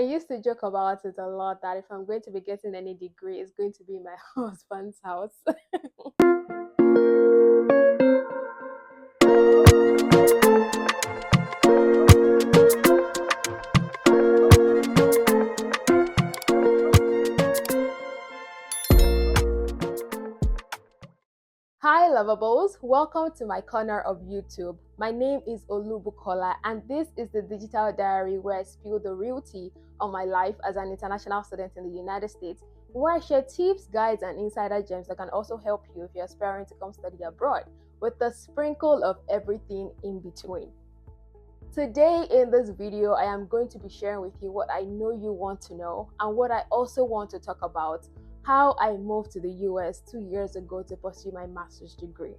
I used to joke about it a lot that if I'm going to be getting any degree, it's going to be my husband's house. Hi, lovables. Welcome to my corner of YouTube. My name is Olubukola, and this is the digital diary where I spill the real tea on my life as an international student in the United States, where I share tips, guides, and insider gems that can also help you if you're aspiring to come study abroad, with a sprinkle of everything in between. Today in this video, I am going to be sharing with you what I know you want to know and what I also want to talk about, how I moved to the US 2 years ago to pursue my master's degree.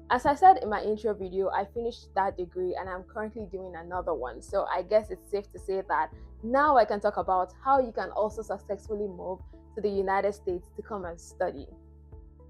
As I said in my intro video, I finished that degree and I'm currently doing another one. So I guess it's safe to say that now I can talk about how you can also successfully move to the United States to come and study.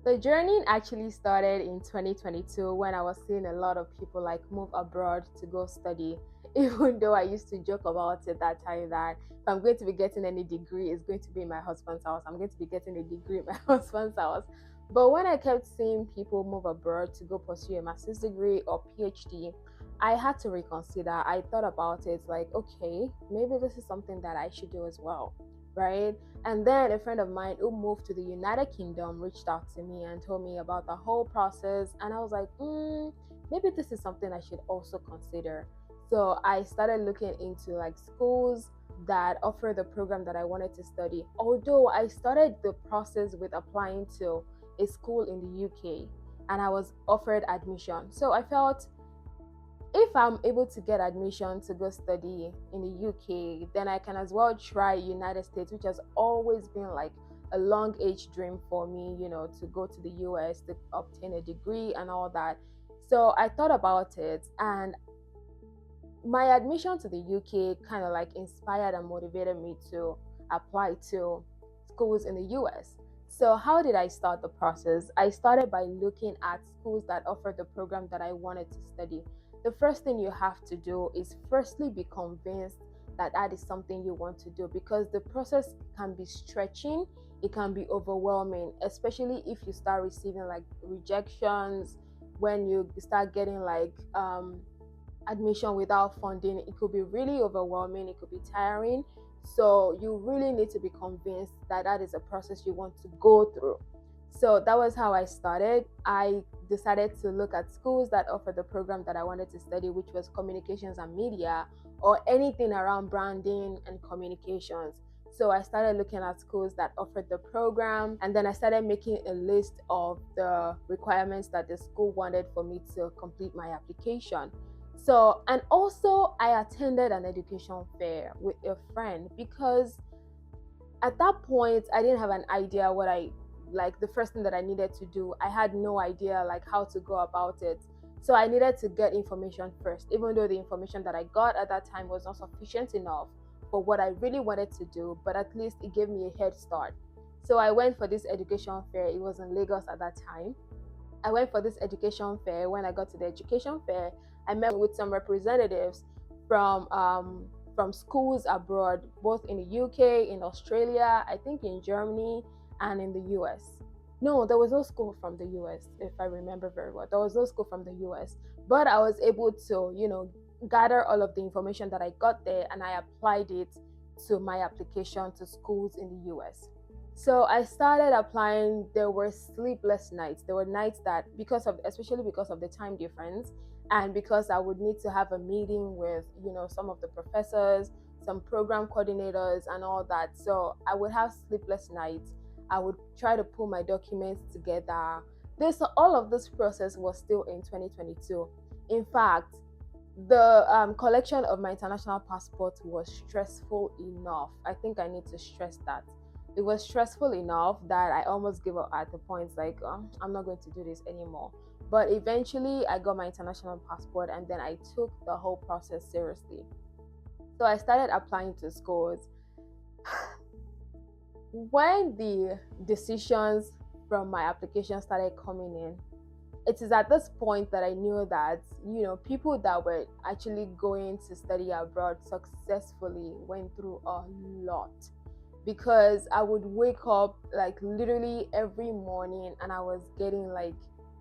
The journey actually started in 2022 when I was seeing a lot of people like move abroad to go study. Even though I used to joke about it that time that if I'm going to be getting any degree, it's going to be in my husband's house. I'm going to be getting a degree in my husband's house. But when I kept seeing people move abroad to go pursue a master's degree or PhD, I had to reconsider. I thought about it like, okay, maybe this is something that I should do as well, right? And then a friend of mine who moved to the United Kingdom reached out to me and told me about the whole process. And I was like, maybe this is something I should also consider. So I started looking into like schools that offer the program that I wanted to study. Although I started the process with applying to a school in the UK and I was offered admission. So I felt if I'm able to get admission to go study in the UK, then I can as well try United States, which has always been like a long age dream for me, to go to the US to obtain a degree and all that. So I thought about it, and my admission to the UK kind of like inspired and motivated me to apply to schools in the US. So how did I start the process? I started by looking at schools that offer the program that I wanted to study. The first thing you have to do is firstly be convinced that that is something you want to do, because the process can be stretching, it can be overwhelming, especially if you start receiving like rejections, when you start getting like admission without funding. It could be really overwhelming, it could be tiring. So you really need to be convinced that that is a process you want to go through. So that was how I started. I decided to look at schools that offer the program that I wanted to study, which was communications and media, or anything around branding and communications. So I started looking at schools that offered the program, and then I started making a list of the requirements that the school wanted for me to complete my application. So, and also I attended an education fair with a friend, because at that point I didn't have an idea what I like. The first thing that I needed to do, I had no idea like how to go about it. So I needed to get information first, even though the information that I got at that time was not sufficient enough for what I really wanted to do, but at least it gave me a head start. So I went for this education fair. It was in Lagos at that time. I went for this education fair. When I got to the education fair, I met with some representatives from schools abroad, both in the UK, in Australia, I think in Germany, and in the US. No, there was no school from the US, if I remember very well. There was no school from the US, but I was able to, gather all of the information that I got there, and I applied it to my application to schools in the US. So I started applying. There were sleepless nights. There were nights that, especially because of the time difference, and because I would need to have a meeting with, some of the professors, some program coordinators and all that. So I would have sleepless nights. I would try to pull my documents together. All of this process was still in 2022. In fact, the collection of my international passport was stressful enough. I think I need to stress that. It was stressful enough that I almost gave up at the point like, I'm not going to do this anymore. But eventually I got my international passport, and then I took the whole process seriously. So I started applying to schools. When the decisions from my application started coming in, it is at this point that I knew that, people that were actually going to study abroad successfully went through a lot, because I would wake up like literally every morning and I was getting like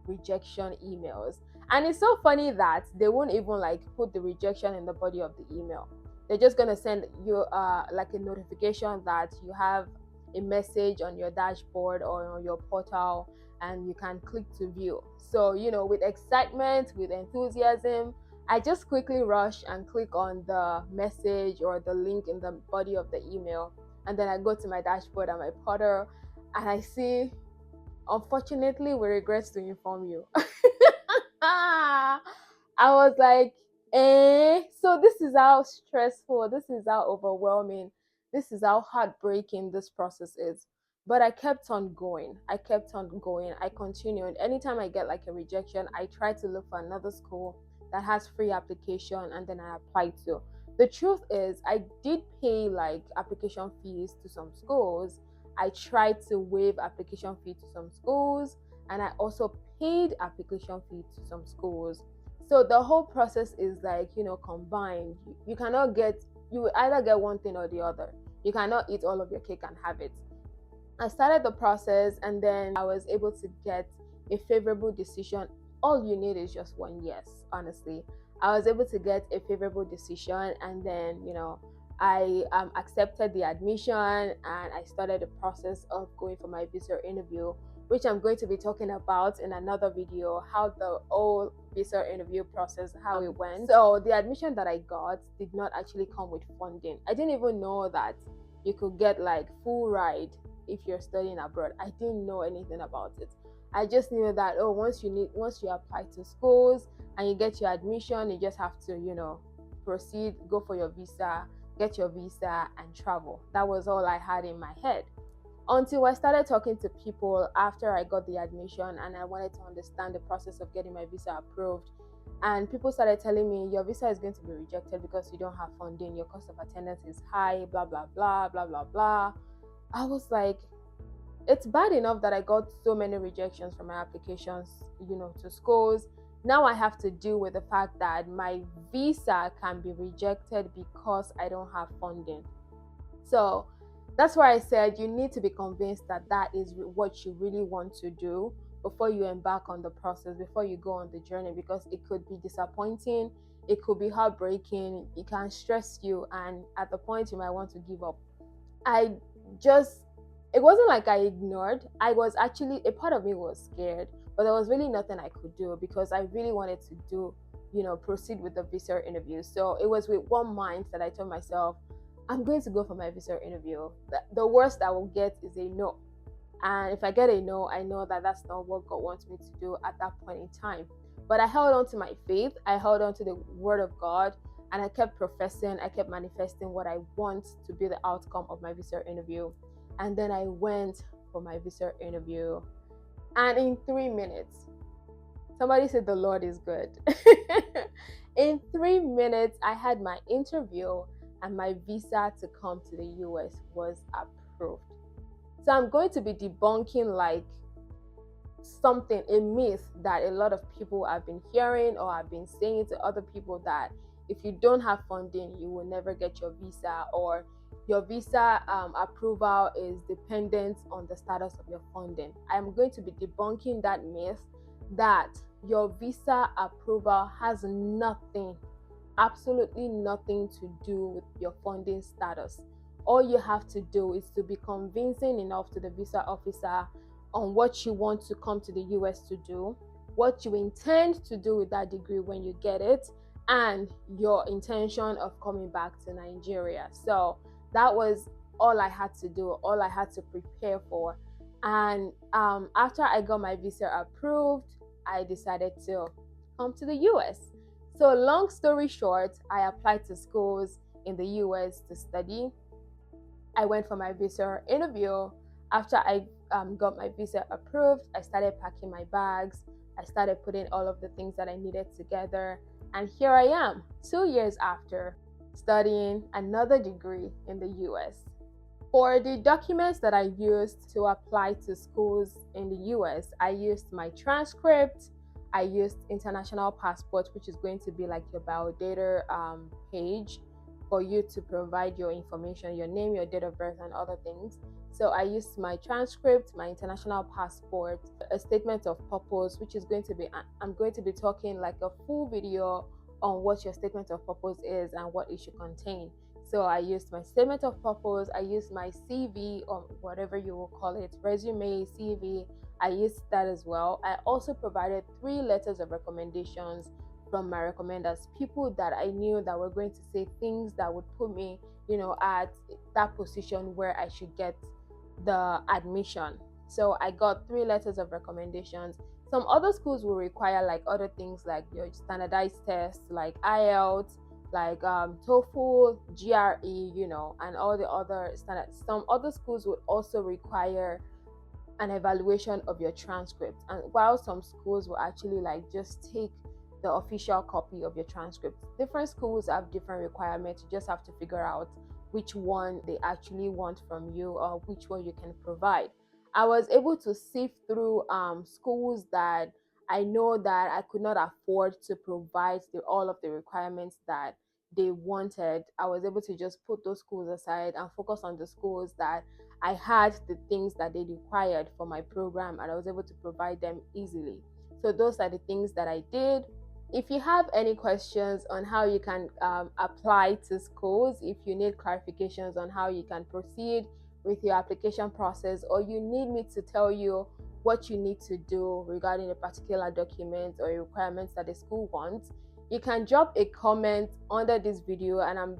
rejection emails. And it's so funny that they won't even like put the rejection in the body of the email. They're just gonna send you like a notification that you have a message on your dashboard or on your portal, and you can click to view. So, with excitement, with enthusiasm, I just quickly rush and click on the message or the link in the body of the email. And then I go to my dashboard and my portal, and I see, unfortunately, we regret to inform you. I was like, so this is how stressful, this is how overwhelming, this is how heartbreaking this process is. But I kept on going. I kept on going. I continued. Anytime I get like a rejection, I try to look for another school that has free application, and then I apply to. The truth is, I did pay like application fees to some schools. I tried to waive application fee to some schools, and I also paid application fee to some schools. So the whole process is like, combined. You cannot get, you will either get one thing or the other. You cannot eat all of your cake and have it. I started the process, and then I was able to get a favorable decision. All you need is just one yes, honestly. I was able to get a favorable decision, and then, I accepted the admission, and I started the process of going for my visa interview, which I'm going to be talking about in another video, how the whole visa interview process, how it went. So the admission that I got did not actually come with funding. I didn't even know that you could get like full ride if you're studying abroad. I didn't know anything about it. I just knew that, once you apply to schools and you get your admission, you just have to, proceed, go for your visa, get your visa, and travel. That was all I had in my head. Until I started talking to people after I got the admission, and I wanted to understand the process of getting my visa approved. And people started telling me, your visa is going to be rejected because you don't have funding, your cost of attendance is high, blah, blah, blah, blah, blah, blah. I was like, it's bad enough that I got so many rejections from my applications, to schools. Now I have to deal with the fact that my visa can be rejected because I don't have funding. So that's why I said you need to be convinced that that is what you really want to do before you embark on the process, before you go on the journey, because it could be disappointing, it could be heartbreaking, it can stress you, and at the point you might want to give up. It wasn't like I ignored. I was actually, a part of me was scared, but there was really nothing I could do because I really wanted to proceed with the visa interview. So it was with one mind that I told myself, I'm going to go for my visa interview. The worst I will get is a no. And if I get a no, I know that that's not what God wants me to do at that point in time. But I held on to my faith. I held on to the word of God, and I kept professing, I kept manifesting what I want to be the outcome of my visa interview. And then I went for my visa interview. And in 3 minutes, somebody said the Lord is good. In 3 minutes, I had my interview, and my visa to come to the US was approved. So I'm going to be debunking like a myth that a lot of people have been hearing or have been saying to other people, that if you don't have funding, you will never get your visa, or your visa approval is dependent on the status of your funding. I'm going to be debunking that myth, that your visa approval has nothing, absolutely nothing to do with your funding status. All you have to do is to be convincing enough to the visa officer on what you want to come to the US to do, what you intend to do with that degree when you get it, and your intention of coming back to Nigeria. So that was all I had to do, all I had to prepare for. And after I got my visa approved, I decided to come to the US. So long story short, I applied to schools in the US to study. I went for my visa interview. After I got my visa approved, I started packing my bags. I started putting all of the things that I needed together. And here I am, 2 years after, studying another degree in the US. For the documents that I used to apply to schools in the US, I used my transcript, I used international passport, which is going to be like your biodata page for you to provide your information, your name, your date of birth, and other things. So I used my transcript, my international passport, a statement of purpose, which is going to be, I'm going to be talking like a full video on what your statement of purpose is and what it should contain. So I used my statement of purpose, I used my CV, or whatever you will call it, resume, CV. I used that as well. I also provided 3 letters of recommendations from my recommenders, people that I knew that were going to say things that would put me, at that position where I should get the admission. So I got 3 letters of recommendations. Some other schools will require like other things like your standardized tests like IELTS, like TOEFL, GRE, and all the other standards. Some other schools would also require an evaluation of your transcript, and while some schools will actually like just take the official copy of your transcript. Different schools have different requirements. You just have to figure out which one they actually want from you or which one you can provide. I was able to sift through schools that I know that I could not afford to provide all of the requirements that they wanted. I was able to just put those schools aside and focus on the schools that I had the things that they required for my program, and I was able to provide them easily. So those are the things that I did. If you have any questions on how you can apply to schools, if you need clarifications on how you can proceed with your application process, or you need me to tell you what you need to do regarding a particular document or requirements that the school wants, you can drop a comment under this video, and I'm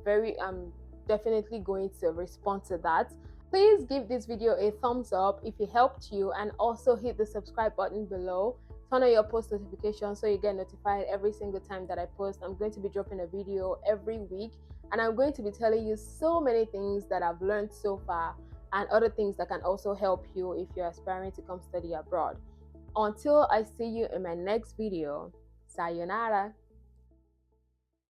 definitely going to respond to that. Please give this video a thumbs up if it helped you, and also hit the subscribe button below. Turn on your post notifications so you get notified every single time that I post. I'm going to be dropping a video every week, and I'm going to be telling you so many things that I've learned so far and other things that can also help you if you're aspiring to come study abroad. Until I see you in my next video, sayonara.